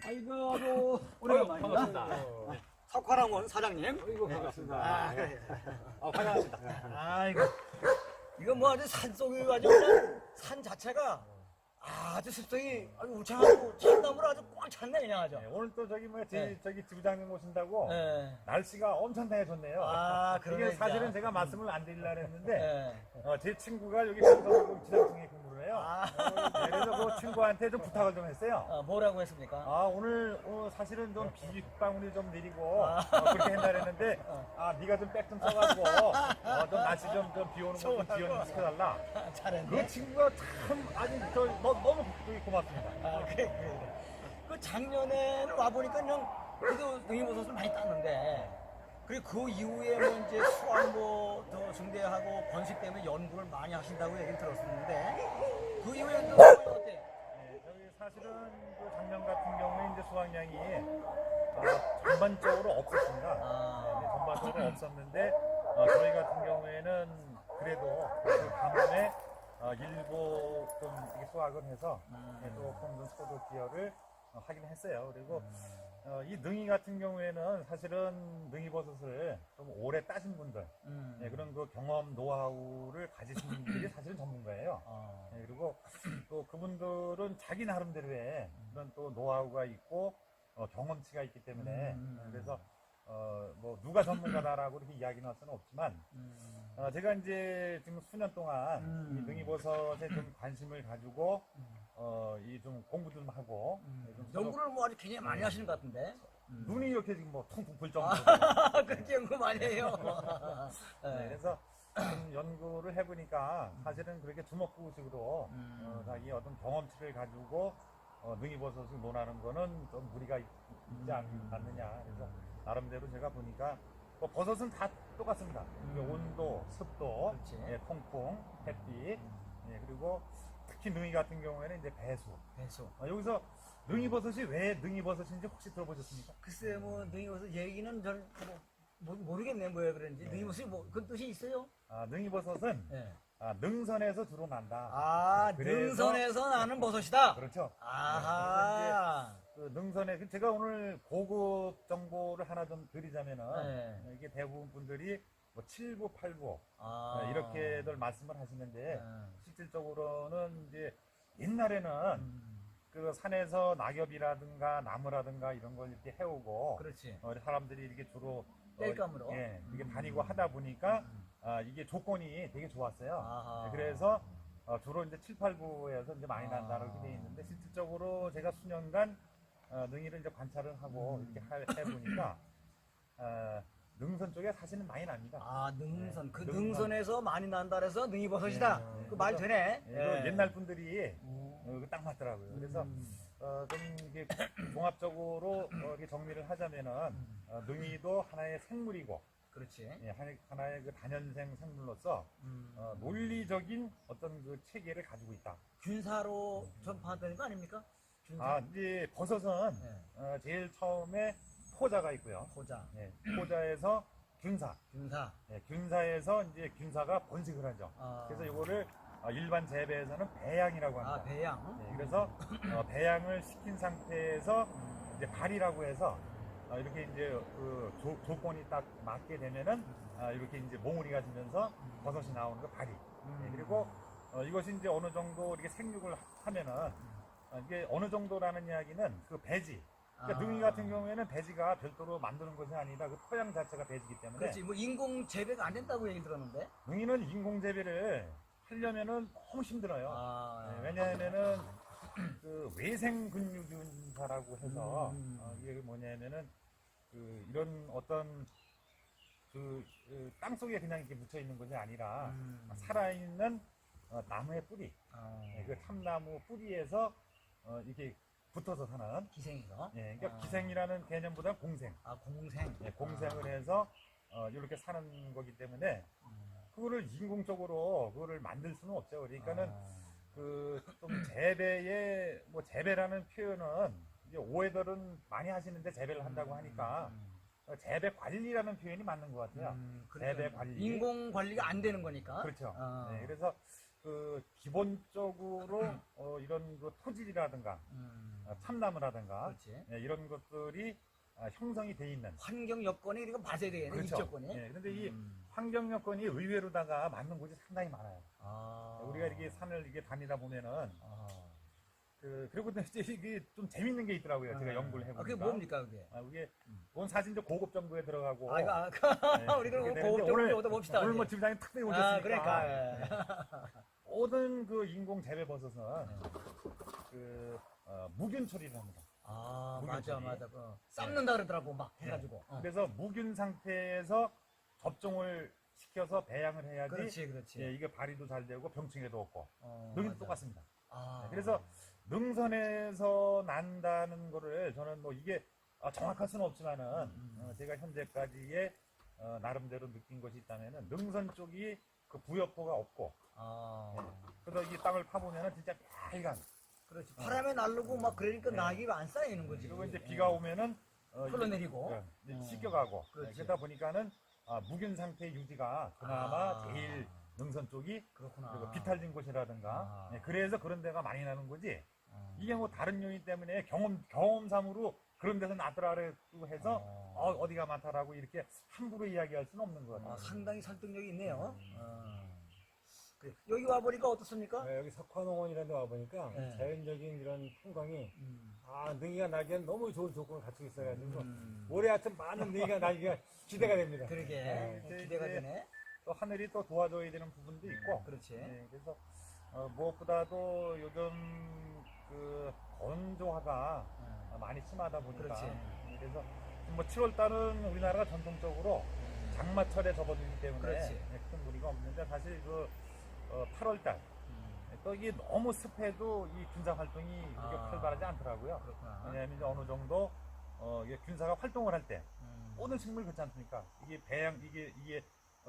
아이고, 아주 오래간만입니다. 반갑습니다. 석화랑원 사장님. 아이고, 반갑습니다. 아, 그래. 환영합니다. 아이고. 이거 뭐 아주 산속에 가지고 그냥 산 자체가 아주 습성이 아주 울창하고 참나무를 아주 꽉 찼네, 그냥 아주. 오늘 또 저기 뭐 네. 저기 지부장님 오신다고 네. 날씨가 엄청나게 좋네요. 아, 그러네. 이게 사실은 진짜. 제가 말씀을 안 드리려고 했는데 네. 제 친구가 여기 평성동 지상층에 근무를 해요. 아. 네, 그래서 그 친구한테 좀 부탁을 좀 했어요. 뭐라고 했습니까? 오늘 사실은 좀 비방울이 좀 내리고 그렇게 한다 그랬는데 네가 좀 백 좀 써가지고 좀 날씨 좀 비 오는 거 좀 지원 좀 시켜달라. 잘했네. 그 친구가 참 아주 너무 고맙습니다. 그래. 그 작년에는 와보니까 그냥 그래도 능이버섯을 많이 땄는데 그리고 그 이후에 뭐 이제 수확 더 중대하고 번식 때문에 연구를 많이 하신다고 얘기를 들었었는데 그 이후에 또 어때? 네, 저희 사실은 그 작년 같은 경우에 이제 수확량이 전반적으로 없었습니다. 네, 전반적으로 없었는데 저희 같은 경우에는 그래도 그 가뭄에 일부 좀 이렇게 수확을 해서 조금 좀 소득 기여를 하긴 했어요. 그리고 이 능이 같은 경우에는 사실은 능이버섯을 좀 오래 따신 분들 네, 그런 그 경험 노하우를 가지신 분들이 사실은 전문가예요. 네, 그리고 또 그분들은 자기 나름대로의 그런 또 노하우가 있고 경험치가 있기 때문에 그래서 뭐 누가 전문가다라고 이렇게 이야기는 할 수는 없지만 제가 이제 지금 수년 동안 이 능이버섯에 좀 관심을 가지고 이 좀 공부 좀 하고 좀 연구를 뭐 아주 굉장히 많이 하시는 것 같은데. 눈이 이렇게 지금 뭐 퉁퉁 불 정도로 그렇게 연구 많이 해요. 네, 그래서 좀 연구를 해보니까 사실은 그렇게 주먹구구식으로 자기 어떤 경험치를 가지고 능이버섯을 논하는 거는 좀 무리가 있지 않느냐. 그래서 나름대로 제가 보니까 뭐 버섯은 다 똑같습니다. 온도, 습도, 예, 통풍, 햇빛, 예, 그리고 특히 능이 같은 경우에는 이제 배수. 여기서 능이버섯이 왜 능이버섯인지 혹시 들어보셨습니까? 글쎄 뭐 능이버섯 얘기는 전 모르겠네 뭐야 그런지. 능이버섯이 뭐 그 뜻이 있어요? 능이버섯은 네. 능선에서 주로 난다. 그래서- 능선에서 나는 버섯이다. 그렇죠. 아하. 그 능선에 제가 오늘 고급 정보를 하나 좀 드리자면은 이게 대부분 분들이 뭐 7구, 8구 이렇게들 말씀을 하시는데 실질적으로는 이제 옛날에는 그 산에서 낙엽이라든가 나무라든가 이런 걸 이렇게 해오고 그렇지. 사람들이 이렇게 주로 땔감으로. 예, 이게 다니고 하다 보니까 이게 조건이 되게 좋았어요. 아하. 그래서 주로 이제 7, 8구에서 이제 많이 난다고 되어 있는데 실질적으로 제가 수년간 능이를 이제 관찰을 하고 이렇게 해보니까 능선 쪽에 사실은 많이 납니다. 능선. 네, 그 능선. 능선에서 많이 난다 그래서 능이버섯이다. 네, 그 말 되네. 예, 옛날 분들이 딱 맞더라고요. 그래서 좀 이게 종합적으로 이렇게 정리를 하자면은 능이도 하나의 생물이고, 그렇지. 예, 하나의 그 단연생 생물로서 논리적인 어떤 그 체계를 가지고 있다. 균사로 전파되는 거 아닙니까? 균사. 이제 버섯은 제일 처음에 포자가 있고요. 포자. 예, 포자에서 균사. 예, 균사에서 이제 균사가 번식을 하죠. 그래서 이거를 일반 재배에서는 배양이라고 합니다. 배양. 예, 그래서 배양을 시킨 상태에서 이제 발이라고 해서 이렇게 이제 그 조건이 딱 맞게 되면은 이렇게 이제 몽우리가 지면서 버섯이 나오는 거 발이. 예, 그리고 이것이 이제 어느 정도 이렇게 생육을 하면은 이게 어느 정도라는 이야기는 그 배지. 그러니까 능이 같은 경우에는 배지가 별도로 만드는 것이 아니라 그 토양 자체가 배지기 때문에. 그렇지. 뭐 인공 재배가 안 된다고 얘기 들었는데. 능이는 인공 재배를 하려면은 너무 힘들어요. 네, 왜냐하면은 그 외생 근류균사라고 해서 이게 뭐냐면은 그 이런 어떤 그 땅 속에 그냥 이렇게 묻혀 있는 것이 아니라 살아있는 나무의 뿌리, 네, 그 참나무 뿌리에서 이렇게 붙어서 사는 기생이가. 예, 그러니까 기생이라는 개념보다 공생. 공생. 예, 공생을 해서 이렇게 사는 거기 때문에 그거를 인공적으로 그거를 만들 수는 없죠. 그러니까는 그 좀 재배의 뭐 재배라는 표현은 이제 오해들은 많이 하시는데 재배를 한다고 하니까 재배 관리라는 표현이 맞는 것 같아요. 재배 관리. 인공 관리가 안 되는 거니까. 그렇죠. 네, 그래서 그 기본적으로 이런 그 토질이라든가 참나무라든가 그렇지. 예, 이런 것들이 형성이 돼 있는 환경 여건이 이거 맞아야 되겠네. 그렇죠. 입조건이. 예, 그런데 이 환경 여건이 의외로다가 맞는 곳이 상당히 많아요. 아. 우리가 이렇게 산을 이렇게 다니다 보면은 아. 그리고 또 이제 이게 좀 재밌는 게 있더라고요. 제가 연구를 해보니까. 그게 뭡니까 그게? 이게 본 사진도 고급 정보에 들어가고. 아, 이거 네, 우리 그럼 그렇게 고급 되는데 정보를 얻어 봅시다. 오늘 뭐 집장님 특별히 오셨으니까. 아, 그러니까. 예. 모든 그 인공 재배 버섯은 무균 처리를 합니다. 아, 무균 맞아, 처리. 맞아. 삶는다 그러더라고, 막 해가지고. 그래서 무균 상태에서 접종을 시켜서 배양을 해야지. 그렇지, 그렇지. 예, 이게 발휘도 잘 되고 병충해도 없고. 어, 능이도 맞아. 똑같습니다. 아. 네, 그래서 능선에서 난다는 거를 저는 뭐 이게 정확할 수는 없지만은 제가 현재까지의 나름대로 느낀 것이 있다면은 능선 쪽이 그 부여포가 없고 아. 그래서 이 땅을 파보면은 진짜 빨간 그렇지. 바람에 날르고 막 그러니까 낙이가 안 쌓이는 거지. 그리고 이제 비가 오면은 흘러내리고. 이제 씻겨가고 그렇지. 그러다 보니까는 무균 상태 유지가 그나마 제일 능선 쪽이 그렇구나. 그리고 비탈진 곳이라든가 아. 그래서 그런 데가 많이 나는 거지. 이게 뭐 다른 요인 때문에 경험상으로 그런 데서 나더라고 해서 어디가 많다라고 이렇게 함부로 이야기할 수는 없는 것 같아요. 상당히 설득력이 있네요. 그래. 여기 와보니까 어떻습니까? 네, 여기 석화농원이라는 데 와보니까 네. 자연적인 이런 풍광이 능이가 나기엔 너무 좋은 조건을 갖추고 있어가지고 음. 모레 아침 많은 능이가 나기가 기대가 됩니다. 그러게. 네, 기대가 이제 되네. 또 하늘이 또 도와줘야 되는 부분도 있고 그렇지. 그래서 무엇보다도 요즘 그 건조화가 많이 심하다 보니까 그렇지. 그래서 뭐 7월 달은 우리나라가 전통적으로 장마철에 접어들기 때문에 그렇지. 큰 무리가 없는데 사실 그 8월 달 또 이게 너무 습해도 이 균사 활동이 그렇게 활발하지 않더라고요. 그렇구나. 왜냐하면 이제 어느 정도 이게 균사가 활동을 할 때 모든 식물 그렇지 않습니까? 이게 배양 이게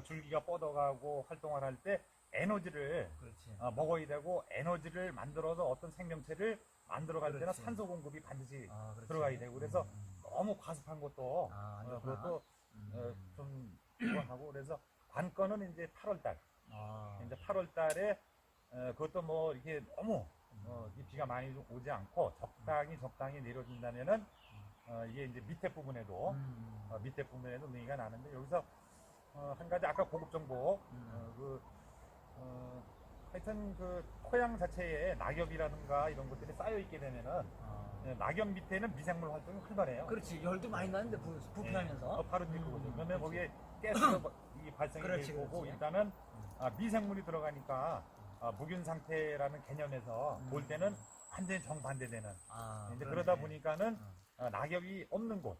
줄기가 뻗어가고 활동을 할 때 에너지를 그렇지. 먹어야 되고 에너지를 만들어서 어떤 생명체를 만들어갈 때는 그렇지. 산소 공급이 반드시 그렇지. 들어가야 되고 그래서 너무 과습한 것도 안 좋구나. 그것도 좀 하고 그래서 관건은 이제 8월달 이제 8월달에 그것도 뭐 이렇게 너무 이 비가 많이 오지 않고 적당히 내려준다면은 이게 이제 밑에 부분에도 능이가 나는데 여기서 한 가지 아까 고급 정보 하여튼 그 토양 자체에 낙엽이라든가 이런 것들이 쌓여 있게 되면은 낙엽 밑에는 미생물 활동이 활발해요. 그렇지. 열도 많이 나는데 부피하면서. 바로 뒤 그거죠. 그러면 거기에 가스가 이 발생이 그렇지, 될 거고 그렇지. 일단은 미생물이 들어가니까 무균 상태라는 개념에서 볼 때는 완전히 정반대되는. 이제 그러다 보니까는 낙엽이 없는 곳.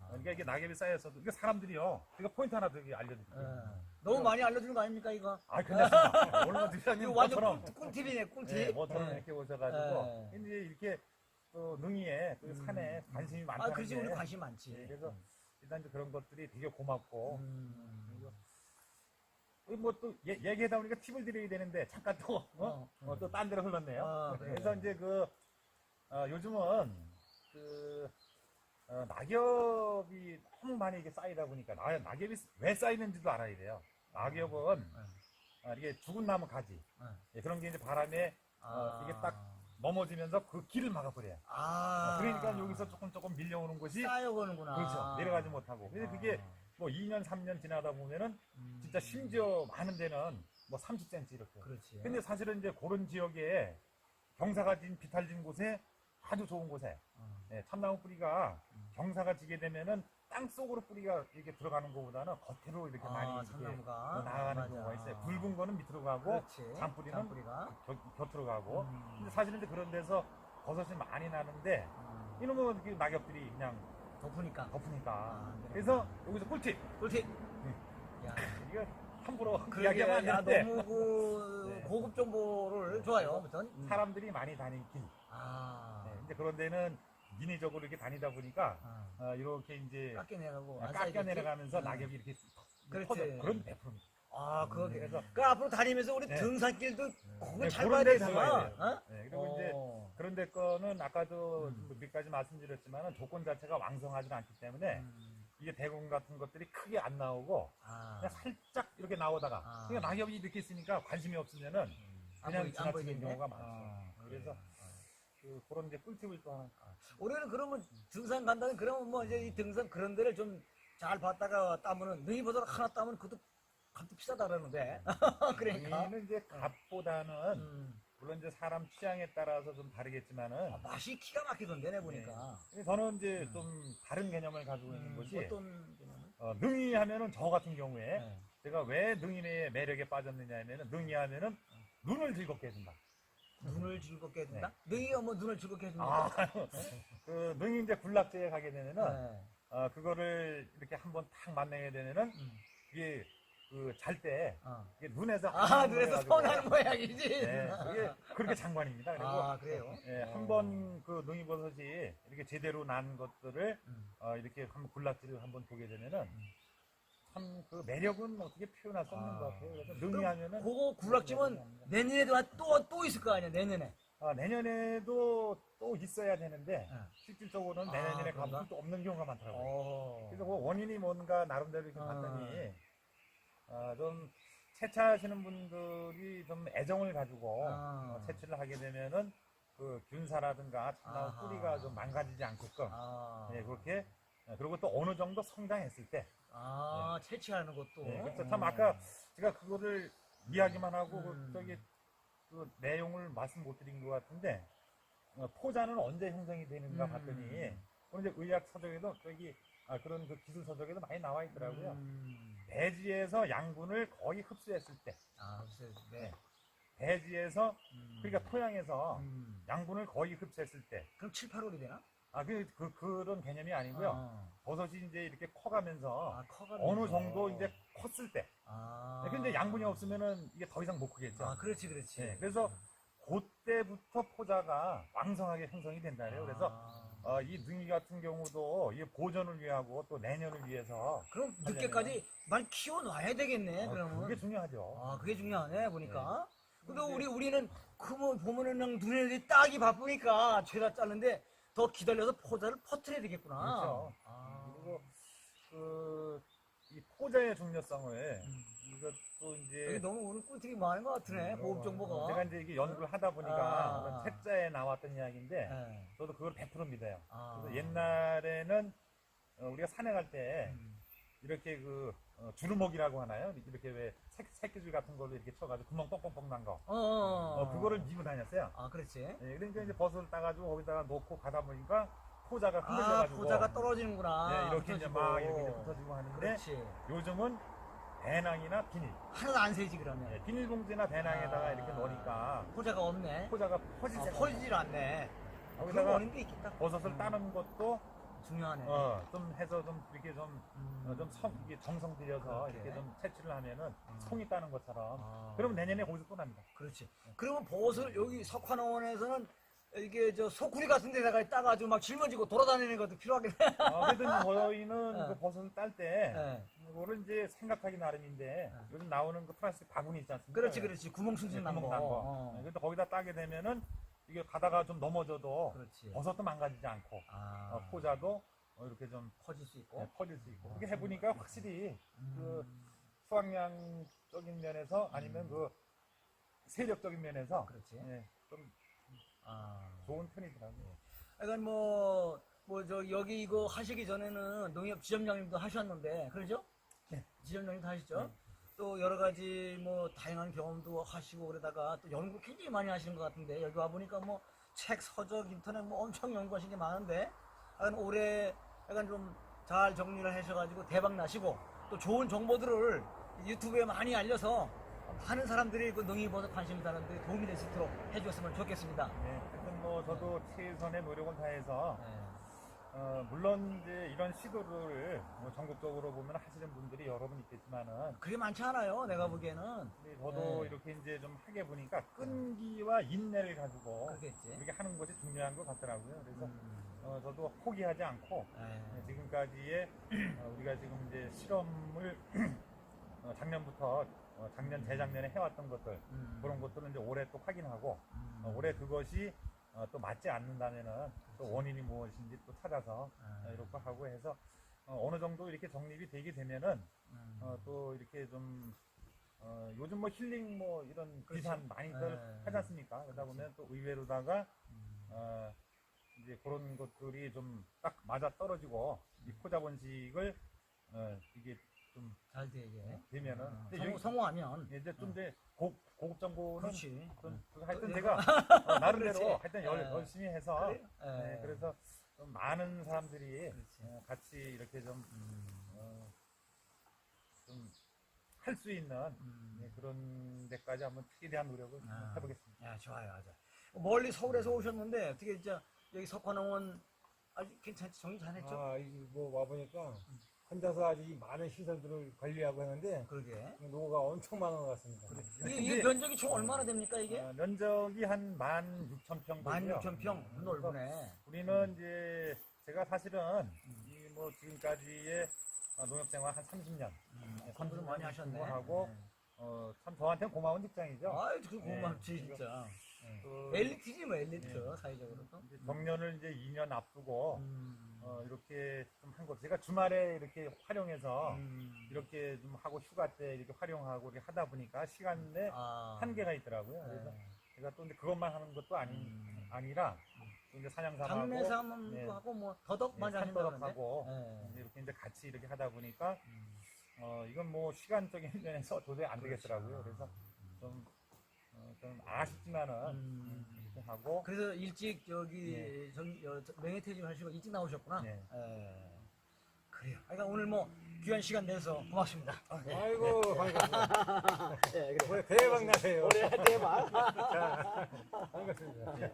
그러니까 이게 낙엽이 쌓여서도 이게 사람들이요. 이거 포인트 하나 더 알려드릴게요. 너무 많이 알려주는 거 아닙니까 이거? 괜찮습니다. 오늘 드시장님 이거 완전 뭐처럼 꿀팁이네 꿀팁. 네, 뭐처럼 이렇게 오셔가지고 네. 이제 이렇게 또 능이에 또 산에 관심이 많다는 그렇지. 게 우리 관심 많지. 그래서 일단 이제 그런 것들이 되게 고맙고 뭐 또 얘기하다 보니까 팁을 드려야 되는데 잠깐 또 또 딴 데로 흘렀네요. 그래. 그래서 이제 요즘은 낙엽이 너무 많이 이게 쌓이다 보니까 낙엽이 왜 쌓이는지도 알아야 돼요. 낙엽은 이게 죽은 나무 가지 그런 게 이제 바람에 이게 딱 넘어지면서 그 길을 막아버려요. 그러니까 여기서 조금 밀려오는 것이 쌓여오는구나. 그렇죠. 내려가지 못하고. 근데 그게 뭐 2년, 3년 지나다 보면은 진짜 심지어 많은 데는 뭐 30cm 이렇게. 그렇지. 근데 사실은 이제 그런 지역에 경사가 진 비탈진 곳에 아주 좋은 곳에 참나무 뿌리가 경사가 지게 되면은 땅 속으로 뿌리가 이렇게 들어가는 것보다는 겉으로 이렇게 많이 이렇게 참나무가. 나가는 맞아. 경우가 있어요. 굵은 거는 밑으로 가고 그렇지. 잔뿌리는 잔뿌리가. 곁으로 가고. 근데 사실은 이제 그런 데서 버섯이 많이 나는데 이놈의 그 낙엽들이 그냥 덮으니까. 덮으니까. 그래. 그래서 여기서 꿀팁. 꿀팁. 야. 이거 함부로 그러게, 이야기하면 안 야, 되는데 너무 네. 고급 정보를 좋아요. 아무튼. 사람들이 많이 다니는 길. 이제 그런 데는 인위적으로 이렇게 다니다 보니까 이렇게 이제 깎여 내려가고. 깎여 내려가면서 낙엽이 이렇게 그렇지. 퍼져. 그런 100%입니다. 그거게. 그래서 그 앞으로 다니면서 우리 네. 등산길도 그거 네, 잘 그런 봐야 데 되잖아. 잡아야 돼요. 어? 네, 그리고 이제 그런 데 거는 아까도 몇 가지 말씀드렸지만은 조건 자체가 왕성하지 않기 때문에 이게 대공 같은 것들이 크게 안 나오고 그냥 살짝 이렇게 나오다가 그냥 낙엽이 이렇게 있으니까 관심이 없으면은 그냥 안 지나치는 보이겠네? 경우가 많죠. 아, 그래서 그런 이제 꿀팁을 또 하나. 올해는 그러면 등산 간다는 그러면 뭐 이제 이 등산 그런 데를 좀 잘 봤다가 따면은 능이버섯 하나 따면 그것도 값도 비싸다 그러는데 그러니까 여기는 이제 값보다는 물론 이제 사람 취향에 따라서 좀 다르겠지만은 맛이 기가 막히던데 내 보니까 근데 저는 이제 좀 다른 개념을 가지고 있는 것이 어떤 개념은? 능이 하면은 저 같은 경우에 네. 제가 왜 능이의 매력에 빠졌느냐 하면은 능이 하면은 눈을 즐겁게 해준다. 눈을 즐겁게 해준다? 능이가 뭐 눈을 즐겁게 해준다? 아, 그 능이 이제 군락지에 가게 되면은 네. 그거를 이렇게 한번 딱 만나게 되면은 이게 그 잘 때 이게 눈에서 눈에서 선하는 모양이지? 네, 그게 그렇게 장관입니다. 그리고 그래요? 예, 한번 그 능이버섯이 이렇게 제대로 난 것들을 이렇게 한번 군락지를 한번 보게 되면은 참 그 매력은 어떻게 표현할 수 없는 것 같아요. 그래서 능이 하면은 그거 굴락지면 내년에도 또 있을 거 아니야, 내년에. 내년에도 또 있어야 되는데 네. 실질적으로는 내년에 그런가? 가면 또 없는 경우가 많더라고요. 어. 그래서 그 원인이 뭔가 나름대로 이렇게 봤더니 좀 채취하시는 분들이 좀 애정을 가지고 채취를 하게 되면은 그 균사라든가 참나무 아하. 뿌리가 좀 망가지지 않게끔 예, 그렇게 그리고 또 어느 정도 성장했을 때 채취하는 것도. 예, 그래서 참 아까 제가 그거를 이야기만 하고 그 내용을 말씀 못 드린 것 같은데 포자는 언제 형성이 되는가 봤더니 오늘 이제 의학 서적에도 그런 그 기술 서적에도 많이 나와 있더라고요. 대지에서 양분을 거의 흡수했을 때, 네. 대지에서 그러니까 토양에서 양분을 거의 흡수했을 때, 그럼 7, 8월이 되나? 그런 개념이 아니고요. 버섯이 이제 이렇게 커가면서 커가면서. 어느 정도 이제 컸을 때. 근데 양분이 없으면은 이게 더 이상 못 크겠죠. 그렇지. 네, 그래서 그때부터 포자가 왕성하게 형성이 된다네요. 그래서 이 능이 같은 경우도 이 보존을 위하고 또 내년을 위해서 그럼 늦게까지 많이 키워놔야 되겠네, 그러면. 그게 중요하죠. 그게 중요하네, 보니까. 근데 우리는 뭐 보면은 그냥 눈에 따기 바쁘니까 죄다 자르는데 더 기다려서 포자를 퍼뜨려야 되겠구나. 그렇죠. 그리고 이 포자의 중요성을 이것도 이제 여기 너무 오늘 꿀팁이 많은 것 같으네, 보급 정보가. 제가 이제 이게 연구를 하다 보니까 책자에 나왔던 이야기인데 네. 저도 그걸 100% 믿어요. 그래서 옛날에는 우리가 산에 갈 때 이렇게 그 주루목이라고 하나요? 이렇게 왜 새끼줄 같은 걸로 이렇게 쳐가지고 구멍 뻥뻥뻥 난 거. 그거를 미고 다녔어요. 그렇지. 네, 그러니까 이제 버섯을 따가지고 거기다가 놓고 가다 보니까 포자가 흔들려가지고 포자가 떨어지는구나. 네, 이렇게 이제 막 흩어지고. 이렇게 이제 흩어지고 하는데 그렇지. 요즘은 배낭이나 비닐, 하나도 안 세지 그러면. 네, 비닐봉지나 배낭에다가 이렇게 넣으니까 포자가 없네. 포자가 퍼지지 퍼지질 않네. 그런 거기다가 원인도 있겠다. 버섯을 따는 것도 중요하네. 좀 해서 좀 이렇게 이게 정성 들여서 그렇게. 이렇게 좀 채취를 하면은 송이 따는 것처럼 그러면 내년에 거기서 또 납니다. 그렇지. 그러면 버섯을 여기 석화농원에서는 이게 저 소쿠리 같은 데다가 따가지고 막 짊어지고 돌아다니는 것도 필요하겠네. 그래도 이제 저희는 그 버섯을 딸 때 네. 그거를 이제 생각하기 나름인데 요즘 나오는 그 플라스틱 바구니 있지 않습니까? 그렇지. 구멍 숭숭 난 구멍 거. 난 거. 그래도 거기다 따게 되면은 이게 가다가 좀 넘어져도 그렇지. 버섯도 망가지지 않고 포자도 이렇게 좀 퍼질 수 있고. 퍼질 수 있고 그렇게 해보니까 확실히 그 수확량적인 면에서 아니면 그 세력적인 면에서 그렇지. 좀 좋은 편이더라고요. 그러니까 저 여기 이거 하시기 전에는 농협 지점장님도 하셨는데 그러죠? 네. 지점장님도 하시죠? 또 여러 가지 다양한 경험도 하시고 그러다가 또 연구 굉장히 많이 하시는 것 같은데 여기 와 보니까 책, 서적, 인터넷 엄청 연구하신 게 많은데 약간 올해 약간 좀 잘 정리를 하셔가지고 대박 나시고 또 좋은 정보들을 유튜브에 많이 알려서 많은 사람들이 그 능이버섯 관심 있는 사람들이 도움이 될 수 있도록 해주셨으면 좋겠습니다. 네, 하여튼 저도 최선의 노력을 다해서 네. 물론 이제 이런 시도를 전국적으로 보면 하시는 분들이 여러 분 있겠지만은 그게 많지 않아요, 내가 보기에는. 근데 저도 네. 이렇게 이제 좀 하게 보니까 끈기와 인내를 가지고 그러겠지. 이렇게 하는 것이 중요한 것 같더라고요. 그래서 저도 포기하지 않고 지금까지의 우리가 지금 이제 실험을 작년부터 작년 재작년에 해왔던 것들 그런 것들은 이제 올해 또 확인하고 올해 그것이 또 맞지 않는다면은 또 원인이 무엇인지 또 찾아서 이렇게 하고 해서 어느 정도 이렇게 정립이 되게 되면은 또 이렇게 좀 요즘 뭐 힐링 뭐 이런 비산 많이들 네. 하지 않습니까? 그러다 보면 또 의외로다가 이제 그런 것들이 좀 딱 맞아 떨어지고 이 포자본식을 이게 좀 잘 되게. 되면은 근데 여기 성공하면. 이제 좀 이제 고급 정보는 그렇지. 하여튼 또 제가 나름대로 그렇지. 하여튼 열심히 해서 그래? 예. 그래서 좀 많은 사람들이 그렇지. 같이 이렇게 좀 할 수 있는 그런 데까지 한번 최대한 노력을 아. 해보겠습니다. 야, 좋아요, 아주. 멀리 서울에서 오셨는데 어떻게 진짜 여기 석화농원 아주 괜찮지? 정리 잘했죠? 아, 뭐 와보니까 혼자서 아주 이 많은 시설들을 관리하고 하는데 그러게. 노고가 엄청 많은 것 같습니다. 이 면적이 총 얼마나 됩니까 이게? 면적이 한 16,000평 되고요. 16,000평 넓으네. 우리는 이제 제가 사실은 이 뭐 지금까지의 농업 생활 한 30년 공부를 많이 하셨네. 하고 참 저한테는 고마운 직장이죠. 아이, 그 고맙지 진짜. 엘리트지 뭐 엘리트 사회적으로도. 이제 정년을 이제 2년 앞두고 이렇게 좀 한 것. 제가 주말에 이렇게 활용해서 이렇게 좀 하고 휴가 때 이렇게 활용하고 이렇게 하다 보니까 시간에 아. 한계가 있더라고요. 그래서 제가 또 근데 그것만 하는 것도 아니라 또 이제 사냥삼하고 장례삼도 하고 뭐 더덕 많이 하신다는데. 산더덕하고 이렇게 이제 같이 이렇게 하다 보니까 이건 뭐 시간적인 면에서 도저히 안 되겠더라고요. 그래서 좀 아쉽지만은 이렇게 하고 그래서 일찍 저기 명예퇴직 하시고 일찍 나오셨구나. 네. 그래요. 그러니까 오늘 뭐 귀한 시간 내서 고맙습니다. 아이고, 반갑습니다. 네, 그래. 올해 대박 나세요. 올해 대박. 반갑습니다.